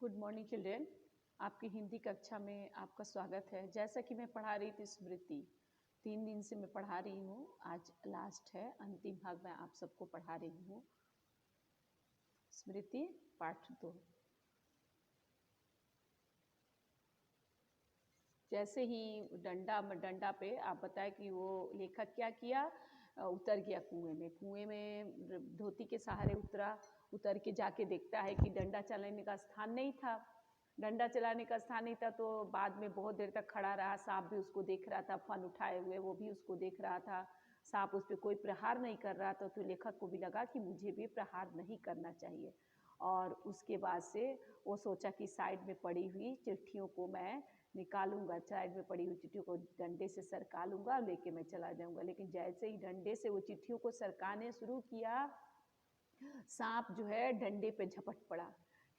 Good morning children. आपकी हिंदी कक्षा में आपका स्वागत है। जैसा कि मैं पढ़ा रही थी स्मृति, 3 दिन से मैं पढ़ा रही हूँ। आज लास्ट है, अंतिम भाग मैं आप सबको पढ़ा रही हूँ। स्मृति पाठ 2। जैसे ही डंडा पे आप बताएं कि वो लेखक क्या किया, उतर गया कुएं में धोती के सहारे उतर के जाके देखता है कि डंडा चलाने का स्थान नहीं था। डंडा चलाने का स्थान नहीं था तो बाद में बहुत देर तक खड़ा रहा। सांप भी उसको देख रहा था, फन उठाए हुए वो भी उसको देख रहा था। सांप उस पर कोई प्रहार नहीं कर रहा था, तो लेखक को भी लगा कि मुझे भी प्रहार नहीं करना चाहिए। और उसके बाद से वो सोचा कि साइड में पड़ी हुई चिट्ठियों को मैं निकालूंगा, साइड में पड़ी हुई चिट्ठियों को डंडे से सरका लूंगा, लेके मैं चला जाऊंगा। लेकिन जैसे ही डंडे से वो चिट्ठियों को सरकाने शुरू किया, सांप जो है डंडे पे झपट पड़ा।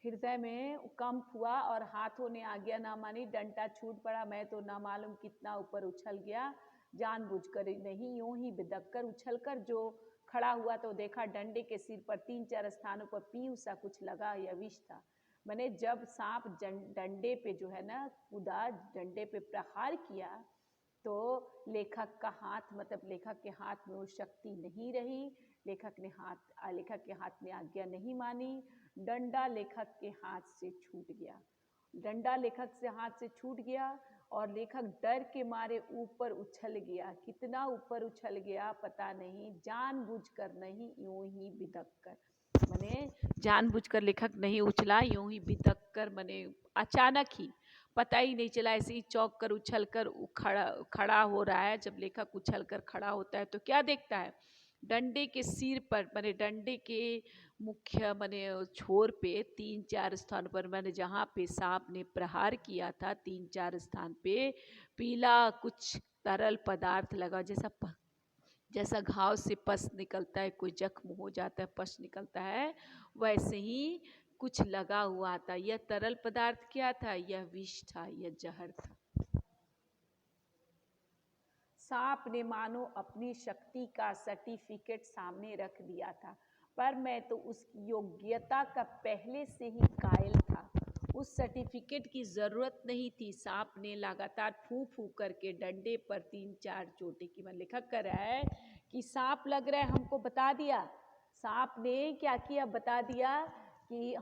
हृदय में कंप हुआ और हाथों ने आज्ञा ना मानी, डंडा छूट पड़ा। मैं तो ना मालूम कितना ऊपर उछल गया, जानबूझकर नहीं, यूं ही बिदक कर उछल कर जो खड़ा हुआ तो देखा डंडे के सिर पर 3-4 स्थानों पर पीऊ सा कुछ लगा, यह विष था। मैंने जब सांप डंडे पे जो है ना कूदा, डंडे पे प्रहार किया, तो लेखक का हाथ, मतलब लेखक के हाथ में वो शक्ति नहीं रही। लेखक के हाथ में आज्ञा नहीं मानी। डंडा लेखक के हाथ से छूट गया। डंडा लेखक से हाथ से छूट गया और लेखक डर के मारे ऊपर उछल गया। कितना ऊपर उछल गया पता नहीं, जानबूझकर नहीं, यूं ही बिदक कर। मैंने जानबूझकर लेखक नहीं उछला, यूं ही बिदक कर, मैंने अचानक ही, पता ही नहीं चला, ऐसे ही चौंक कर उछल कर खड़ा हो रहा है। जब लेखक उछल कर खड़ा होता है तो क्या देखता है, डंडे के सिर पर, मैंने डंडे के मुख्य मैंने छोर पे 3-4 स्थान पर, मैंने जहाँ पे सांप ने प्रहार किया था 3-4 स्थान पे पीला कुछ तरल पदार्थ लगा, जैसा घाव से पस निकलता है, कोई जख्म हो जाता है पस निकलता है, वैसे ही कुछ लगा हुआ था। यह तरल पदार्थ क्या था? यह विष था, यह जहर था। सांप ने मानो अपनी शक्ति का सर्टिफिकेट सामने रख दिया था, पर मैं तो उसकी योग्यता का पहले से ही कायल था। उस सर्टिफिकेट की जरूरत नहीं थी। सांप ने लगातार फू फू करके डंडे पर 3-4 चोटें की। मैं लेखक कर रहा है कि सांप लग रहा है हमको बता दिया। सांप ने क्या किया, बता दिया कि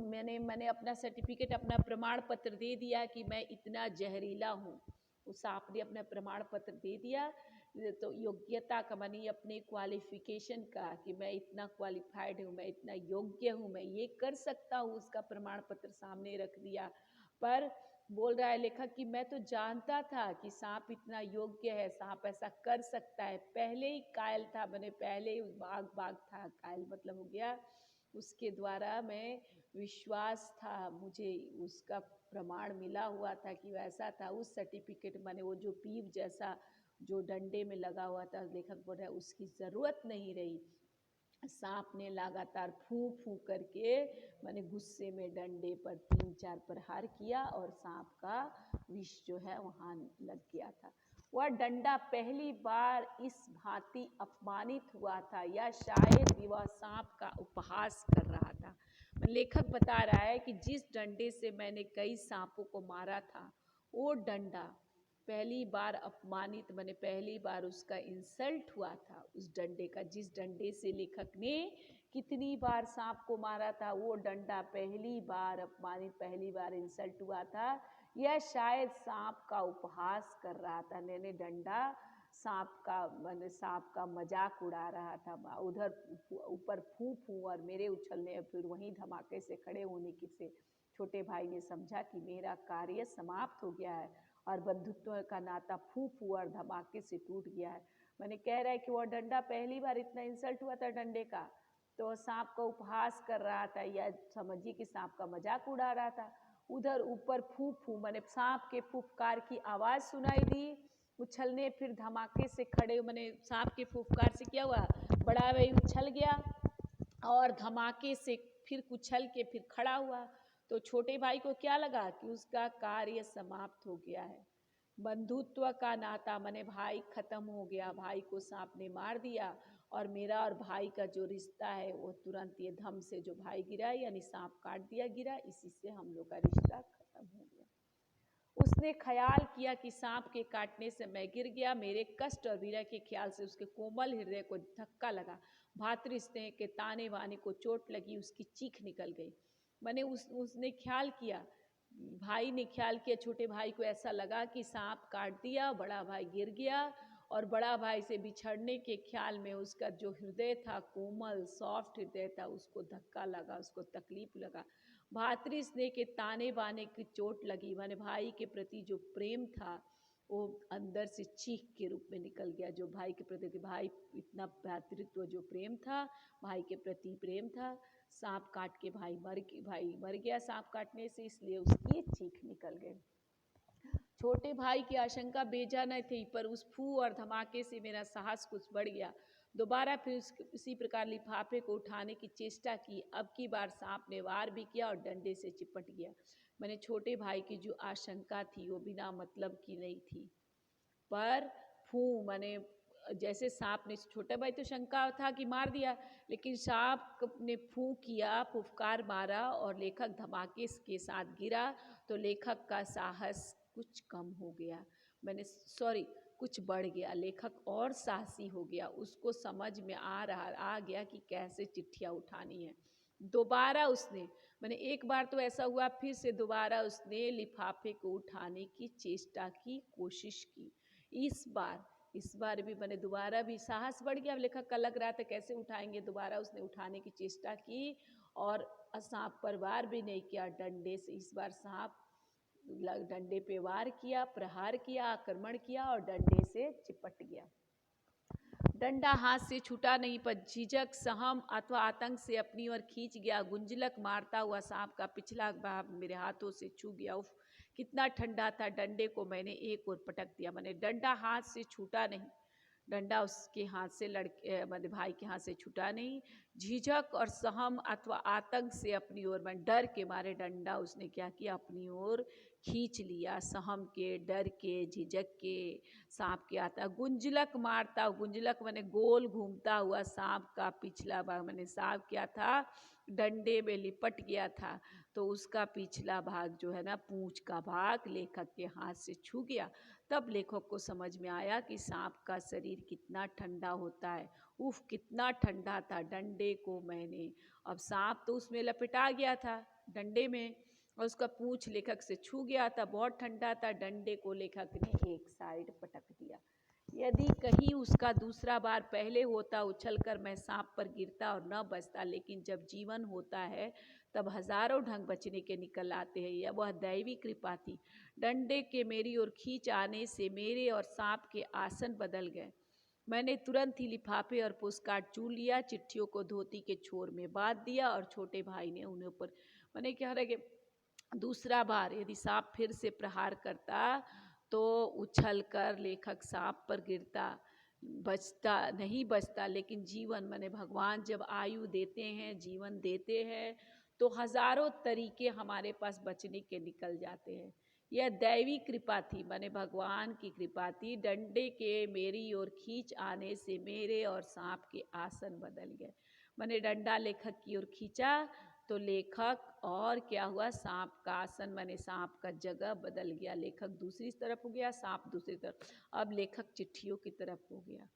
मैंने अपना सर्टिफिकेट, अपना प्रमाण पत्र दे दिया कि मैं इतना जहरीला हूँ। उस सांप ने अपना प्रमाण पत्र दे दिया, तो योग्यता का, मानी अपने क्वालिफिकेशन का, कि मैं इतना क्वालिफाइड हूँ, मैं इतना योग्य हूँ, मैं ये कर सकता हूँ, उसका प्रमाण पत्र सामने रख दिया। पर बोल रहा है लेखक कि मैं तो जानता था कि सांप इतना योग्य है, सांप ऐसा कर सकता है, पहले ही कायल था, मैंने पहले ही बाग था, कायल मतलब हो गया उसके द्वारा मैं विश्वास था, मुझे उसका प्रमाण मिला हुआ था कि वैसा था। उस सर्टिफिकेट माने वो जो पीप जैसा जो डंडे में लगा हुआ था, लेखक बोल रहा है उसकी ज़रूरत नहीं रही। सांप ने लगातार फू फू करके मैंने गुस्से में डंडे पर 3-4 प्रहार किया और सांप का विष जो है वहाँ लग गया था। वह डंडा पहली बार इस भांति अपमानित हुआ था, या शायद वह सांप का उपहास कर रहा था। लेखक बता रहा है कि जिस डंडे से मैंने कई सांपों को मारा था, वो डंडा पहली बार अपमानित, मैंने पहली बार उसका इंसल्ट हुआ था। उस डंडे का, जिस डंडे से लेखक ने कितनी बार सांप को मारा था, वो डंडा पहली बार अपमानित, पहली बार इंसल्ट हुआ था। यह शायद सांप का उपहास कर रहा था। मैंने डंडा सांप का मजाक उड़ा रहा था। उधर ऊपर फू फू और मेरे उछलने, फिर वहीं धमाके से खड़े होने की से छोटे भाई ने समझा कि मेरा कार्य समाप्त हो गया है और बंधुत्व का नाता फू फू और धमाके से टूट गया है। मैंने कह रहा है कि वो डंडा पहली बार इतना इंसल्ट हुआ था डंडे का, तो सांप का उपहास कर रहा था, या समझिए कि सांप का मजाक उड़ा रहा था। उधर ऊपर फू फू, मैंने सांप के फुफकार की आवाज़ सुनाई दी। उछलने फिर धमाके से खड़े, मैंने सांप के फुफकार से क्या हुआ, बड़ा भाई उछल गया और धमाके से फिर उछल के फिर खड़ा हुआ। तो छोटे भाई को क्या लगा कि उसका कार्य समाप्त हो गया है। बंधुत्व का नाता, मैंने भाई खत्म हो गया, भाई को सांप ने मार दिया और मेरा और भाई का जो रिश्ता है वो तुरंत ये धम से जो भाई गिरा यानी सांप काट दिया गिरा, इसी से हम लोग का रिश्ता खत्म हो गया। उसने ख्याल किया कि सांप के काटने से मैं गिर गया। मेरे कष्ट और विरह के ख्याल से उसके कोमल हृदय को धक्का लगा। भातृ स्नेह के ताने बाने को चोट लगी, उसकी चीख निकल गई। मैंने उसने ख्याल किया, भाई ने ख्याल किया, छोटे भाई को ऐसा लगा कि सांप काट दिया, बड़ा भाई गिर गया और बड़ा भाई से बिछड़ने के ख्याल में उसका जो हृदय था, कोमल सॉफ्ट हृदय था, उसको धक्का लगा, उसको तकलीफ लगा। भातृ स्नेह के ताने बाने की चोट लगी। मैंने भाई के प्रति जो प्रेम था वो अंदर से चीख के रूप में निकल गया। जो भाई के प्रति, भाई इतना भ्रातृत्व जो प्रेम था, भाई के प्रति प्रेम था, सांप काट के भाई मर गया सांप काटने से, इसलिए उसकी चीख निकल गई। छोटे भाई की आशंका बेजा न थी, पर उस फू और धमाके से मेरा साहस कुछ बढ़ गया। दोबारा फिर उसी प्रकार लिफाफे को उठाने की चेष्टा की। अब की बार सांप ने वार भी किया और डंडे से चिपट गया। मैंने छोटे भाई की जो आशंका थी वो बिना मतलब की नहीं थी, पर फू मैंने जैसे सांप ने, छोटा भाई तो शंका था कि मार दिया, लेकिन सांप ने फू किया, फुफकार मारा और लेखक धमाके के साथ गिरा, तो लेखक का साहस कुछ कम हो गया। कुछ बढ़ गया। लेखक और साहसी हो गया। उसको समझ में आ गया कि कैसे चिट्ठियाँ उठानी है। दोबारा उसने, मैंने एक बार तो ऐसा हुआ, फिर से दोबारा उसने लिफाफे को उठाने की चेष्टा की, कोशिश की। इस बार भी मैंने दोबारा भी साहस बढ़ गया। लेखक का लग रहा था कैसे उठाएंगे, दोबारा उसने उठाने की चेष्टा की और सांप पर वार भी नहीं किया, डंडे से। इस बार सांप डंडे पे वार किया, प्रहार किया, आक्रमण किया और डंडे से चिपट गया। डंडा हाथ से छूटा नहीं, पर झिझक, सहम अथवा आतंक से अपनी ओर खींच गया। गुंजलक मारता हुआ सांप का पिछला भाग मेरे हाथों से छू गया। उफ, कितना ठंडा था। डंडे को मैंने एक ओर पटक दिया। मैंने डंडा हाथ से छूटा नहीं, डंडा उसके हाथ से मेरे भाई के हाथ से छूटा नहीं। झिझक और सहम अथवा आतंक से अपनी ओर, मैं डर के मारे डंडा उसने क्या किया, अपनी ओर खींच लिया। सहम के, डर के, झिझक के, सांप के आता गुंजलक मारता, गुंजलक मैंने गोल घूमता हुआ सांप का पिछला भाग, मैंने सांप क्या था, डंडे में लिपट गया था, तो उसका पिछला भाग जो है ना, पूंछ का भाग लेखक के हाथ से छू गया। तब लेखक को समझ में आया कि सांप का शरीर कितना ठंडा होता है। उफ, कितना ठंडा था। डंडे को मैंने, अब सांप तो उसमें लपेटा गया था डंडे में, और उसका पूंछ लेखक से छू गया था, बहुत ठंडा था। डंडे को लेखक ने एक साइड पटक दिया। यदि कहीं उसका दूसरा बार पहले होता, उछलकर मैं सांप पर गिरता और न बचता, लेकिन जब जीवन होता है तब हजारों ढंग बचने के निकल आते हैं। यह वह दैवी कृपा थी। डंडे के मेरी ओर खींच आने से मेरे और सांप के आसन बदल गए। मैंने तुरंत ही लिफाफे और पोस्टकार्ड चूर लिया, चिट्ठियों को धोती के छोर में बांध दिया और छोटे भाई ने उन्हें ऊपर, मैंने क्या रहे, दूसरा बार यदि सांप फिर से प्रहार करता तो उछल कर लेखक सांप पर गिरता, बचता नहीं बचता। लेकिन जीवन, मैंने भगवान जब आयु देते हैं, जीवन देते हैं, तो हजारों तरीके हमारे पास बचने के निकल जाते हैं। यह दैवी कृपा थी, मैंने भगवान की कृपा थी। डंडे के मेरी ओर खींच आने से मेरे और सांप के आसन बदल गए। मैंने डंडा लेखक की ओर खींचा तो लेखक, और क्या हुआ, सांप का आसन, मैंने सांप का जगह बदल गया। लेखक दूसरी तरफ हो गया, सांप दूसरी तरफ। अब लेखक चिट्ठियों की तरफ हो गया।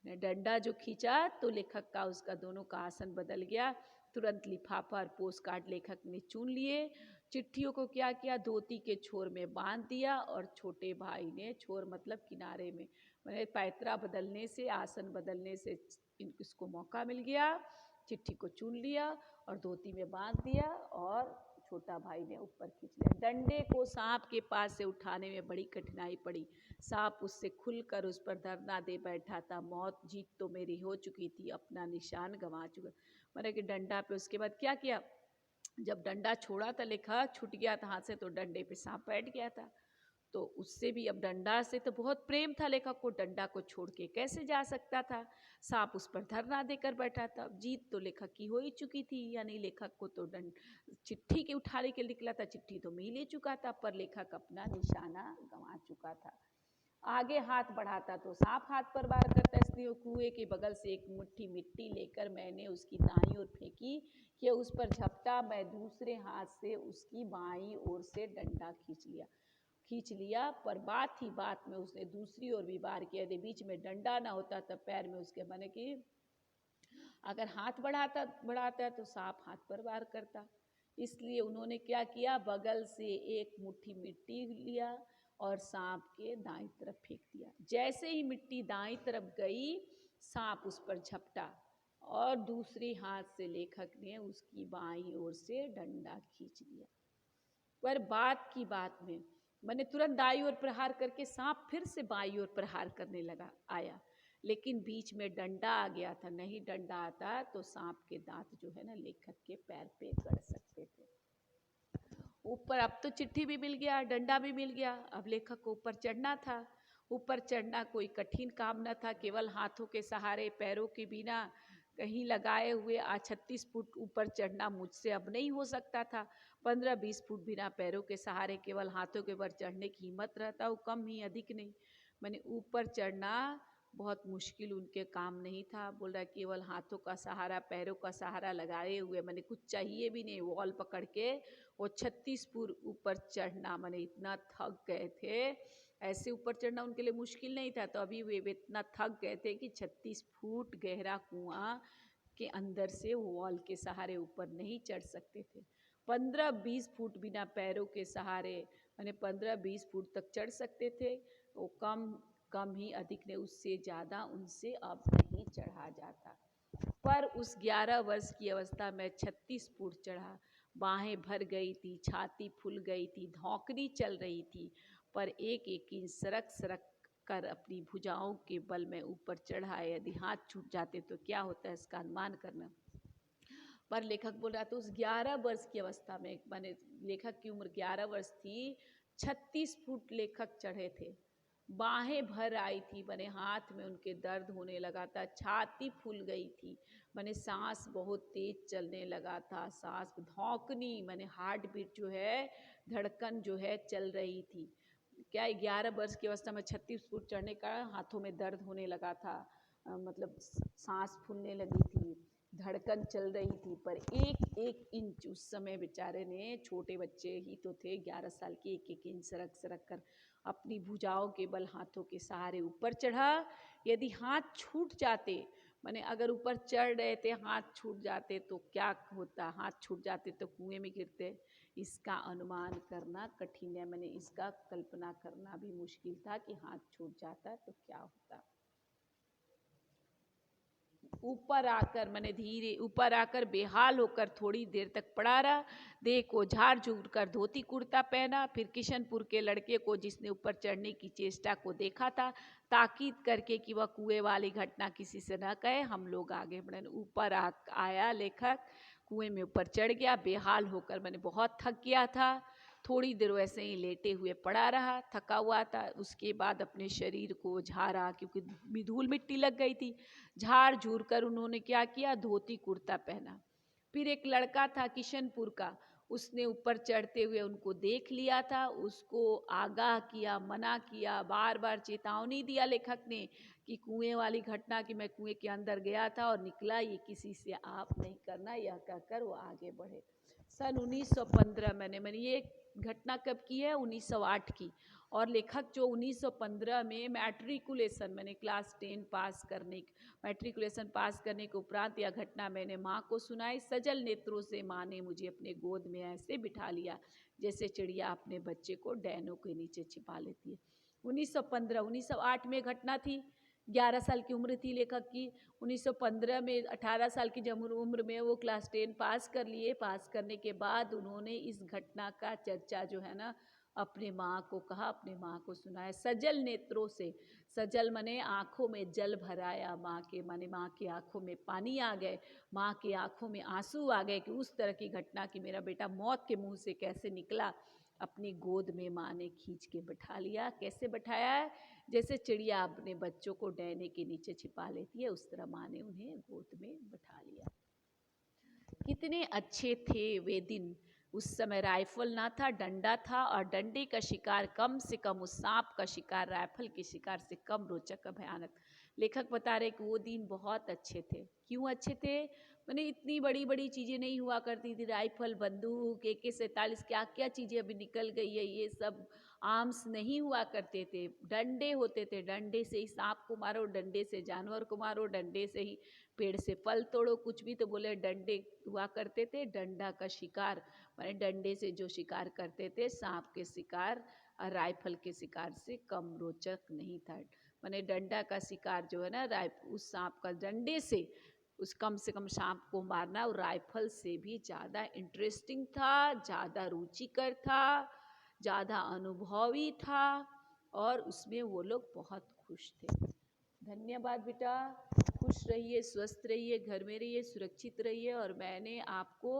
ने डंडा जो खींचा तो लेखक का, उसका दोनों का आसन बदल गया। तुरंत लिफाफा और पोस्ट कार्ड लेखक ने चुन लिए। चिट्ठियों को क्या किया, धोती के छोर में बांध दिया और छोटे भाई ने, छोर मतलब किनारे में, मैंने पैतरा बदलने से, आसन बदलने से इसको मौका मिल गया। चिट्ठी को चुन लिया और धोती में बांध दिया और छोटा भाई ने ऊपर खींच लिया। डंडे को सांप के पास से उठाने में बड़ी कठिनाई पड़ी। सांप उससे खुलकर उस पर धरना दे बैठा था। मौत जीत तो मेरी हो चुकी थी, अपना निशान गंवा चुका। मैंने कि डंडा पे, उसके बाद क्या किया, जब डंडा छोड़ा था, लेखक छूट गया था हाथ से, तो डंडे पे सांप बैठ गया था। तो उससे भी, अब डंडा से तो बहुत प्रेम था लेखक को, डंडा को छोड़ के कैसे जा सकता था। सांप उस पर धरना देकर बैठा था। जीत तो लेखक की हो ही चुकी थी, यानी लेखक को तो चिट्ठी के उठाने के निकला था, चिट्ठी तो मिल ही चुका था, पर लेखक अपना निशाना गंवा चुका था। आगे हाथ बढ़ाता तो सांप हाथ पर वार करता, इसलिए सकती हूँ। कुएं के बगल से एक मुट्ठी मिट्टी लेकर मैंने उसकी दाईं ओर फेंकी कि उस पर झपटा, मैं दूसरे हाथ से उसकी बाईं ओर से डंडा खींच लिया। पर बात ही बात में उसने दूसरी ओर भी वार किया। यदि बीच में डंडा ना होता तब पैर में उसके माने कि अगर हाथ बढ़ाता तो सांप हाथ पर वार करता। इसलिए उन्होंने क्या किया, बगल से एक मुट्ठी मिट्टी लिया और सांप के दाईं तरफ फेंक दिया। जैसे ही मिट्टी दाईं तरफ गई, सांप उस पर झपटा और दूसरे हाथ से लेखक ने उसकी बाईं ओर से डंडा खींच लिया। पर बात की बात में मैंने तुरंत दाईं ओर प्रहार करके सांप फिर से बाईं ओर प्रहार करने लगा आया, लेकिन बीच में डंडा आ गया था। नहीं डंडा आता तो सांप के दांत जो है ना लेखक के पैर पे गड़ सकते थे। ऊपर अब तो चिट्ठी भी मिल गया, डंडा भी मिल गया, अब लेखक को ऊपर चढ़ना था। ऊपर चढ़ना कोई कठिन काम न था, केवल हाथों के सहारे, पैरों के बिना कहीं लगाए हुए 36 फुट ऊपर चढ़ना मुझसे अब नहीं हो सकता था। 15-20 फुट बिना पैरों के सहारे केवल हाथों के ऊपर चढ़ने की हिम्मत रहता, वो कम ही अधिक नहीं। मैंने ऊपर चढ़ना बहुत मुश्किल उनके काम नहीं था। बोल रहा केवल हाथों का सहारा, पैरों का सहारा लगाए हुए, मैंने कुछ चाहिए भी नहीं, वॉल पकड़ के वो 36 फुट ऊपर चढ़ना, मैंने इतना थक गए थे। ऐसे ऊपर चढ़ना उनके लिए मुश्किल नहीं था, तो अभी वे इतना थक गए थे कि 36 फुट गहरा कुआं के अंदर से वॉल के सहारे ऊपर नहीं चढ़ सकते थे। 15-20 फुट बिना पैरों के सहारे मैंने 15-20 फुट तक चढ़ सकते थे। वो कम ही अधिक ने, उससे ज़्यादा उनसे अब नहीं चढ़ा जाता। पर उस 11 वर्ष की अवस्था में 36 फुट चढ़ा। बाहें भर गई थी, छाती फूल गई थी, धौंकनी चल रही थी, पर एक एक इंच सरक कर अपनी भुजाओं के बल में ऊपर चढ़ा। यदि हाथ छूट जाते तो क्या होता है इसका अनुमान करना। पर लेखक बोल रहा था उस 11 वर्ष की अवस्था में, माने लेखक की उम्र 11 वर्ष थी, 36 फुट लेखक चढ़े थे। बाहें भर आई थी, मैंने हाथ में उनके दर्द होने लगा था, छाती फूल गई थी, मैंने सांस बहुत तेज चलने लगा था, सांस धौंकनी, मैंने हार्ट बीट जो है, धड़कन जो है चल रही थी। क्या 11 वर्ष की अवस्था में 36 फुट चढ़ने का हाथों में दर्द होने लगा था, मतलब सांस फूलने लगी थी, धड़कन चल रही थी। पर एक एक इंच उस समय बेचारे ने, छोटे बच्चे ही तो थे, 11 साल के, एक एक इंच सरक कर अपनी भुजाओं के बल हाथों के सहारे ऊपर चढ़ा। यदि हाथ छूट जाते, माने अगर ऊपर चढ़ रहे थे हाथ छूट जाते तो क्या होता, हाथ छूट जाते तो कुएं में गिरते। इसका अनुमान करना कठिन है, मैंने इसका कल्पना करना भी मुश्किल था कि हाथ छूट जाता तो क्या होता। ऊपर आकर मैंने धीरे ऊपर आकर बेहाल होकर थोड़ी देर तक पड़ा रहा। देह को झाड़ झूड़ कर धोती कुर्ता पहना। फिर किशनपुर के लड़के को, जिसने ऊपर चढ़ने की चेष्टा को देखा था, ताकीद करके कि वह कुएं वाली घटना किसी से न कहे, हम लोग आगे बढ़े। ऊपर आया लेखक, कुएं में ऊपर चढ़ गया बेहाल होकर। मैंने बहुत थक गया था, थोड़ी देर वैसे ही लेटे हुए पड़ा रहा, थका हुआ था। उसके बाद अपने शरीर को झाड़ा, क्योंकि धूल मिट्टी लग गई थी, झाड़ झूर कर उन्होंने क्या किया, धोती कुर्ता पहना। फिर एक लड़का था किशनपुर का, उसने ऊपर चढ़ते हुए उनको देख लिया था, उसको आगाह किया, मना किया, बार बार चेतावनी दिया लेखक ने कि कुएं वाली घटना, कि मैं कुएं के अंदर गया था और निकला, ये किसी से आप नहीं करना, यह कहकर वो आगे बढ़े। सन 1915 मैंने ये घटना कब की है, 1908 की। और लेखक जो 1915 में मैट्रिकुलेशन, मैंने क्लास 10 पास करने, मैट्रिकुलेशन पास करने के उपरांत यह घटना मैंने माँ को सुनाई। सजल नेत्रों से माँ ने मुझे अपने गोद में ऐसे बिठा लिया जैसे चिड़िया अपने बच्चे को डैनों के नीचे छिपा लेती है। 1915, 1908 में घटना थी, 11 साल की उम्र थी लेखक की। 1915 में 18 साल की जब उम्र में वो क्लास 10 पास कर लिए। पास करने के बाद उन्होंने इस घटना का चर्चा जो है ना अपने माँ को कहा, अपने माँ को सुनाया। सजल नेत्रों से, सजल मने आँखों में जल भराया, माँ के माने माँ की आँखों में पानी आ गए, माँ की आँखों में आंसू आ गए कि उस तरह की घटना कि मेरा बेटा मौत के मुंह से कैसे निकला। अपनी गोद में माँ ने खींच के बैठा लिया। कैसे बैठाया है, जैसे चिड़िया अपने बच्चों को डैने के नीचे छिपा लेती है, उस तरह माँ ने उन्हें गोद में बैठा लिया। कितने अच्छे थे वे दिन। उस समय राइफल ना था, डंडा था, और डंडे का शिकार कम से कम, उस सांप का शिकार राइफल के शिकार से कम रोचक भयानक। लेखक बता रहे कि वो दिन बहुत अच्छे थे। क्यों अच्छे थे? मैंने इतनी बड़ी बड़ी चीज़ें नहीं हुआ करती थी, राइफल, बंदूक, AK-47 क्या क्या चीज़ें अभी निकल गई है, ये सब आर्म्स नहीं हुआ करते थे। डंडे होते थे, डंडे से ही सांप को मारो, डंडे से जानवर को मारो, डंडे से ही पेड़ से फल तोड़ो, कुछ भी तो बोले डंडे हुआ करते थे। डंडा का शिकार माने डंडे से जो शिकार करते थे, सांप के शिकार और राइफल के शिकार से कम रोचक नहीं था। माने डंडा का शिकार जो है ना, उस सांप का डंडे से उस कम से कम सांप को मारना और राइफल से भी ज़्यादा इंटरेस्टिंग था, ज़्यादा रुचिकर था, ज़्यादा अनुभवी था और उसमें वो लोग बहुत खुश थे। धन्यवाद बेटा, खुश रहिए, स्वस्थ रहिए, घर में रहिए, सुरक्षित रहिए। और मैंने आपको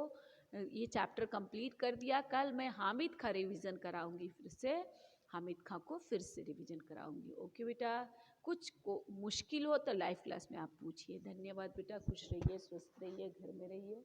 ये चैप्टर कंप्लीट कर दिया। कल मैं हामिद खां रिवीजन कराऊंगी, फिर से हामिद खां को फिर से रिवीजन कराऊंगी। ओके बेटा, कुछ को मुश्किल हो तो लाइव क्लास में आप पूछिए। धन्यवाद बेटा, खुश रहिए, स्वस्थ रहिए, घर में रहिए।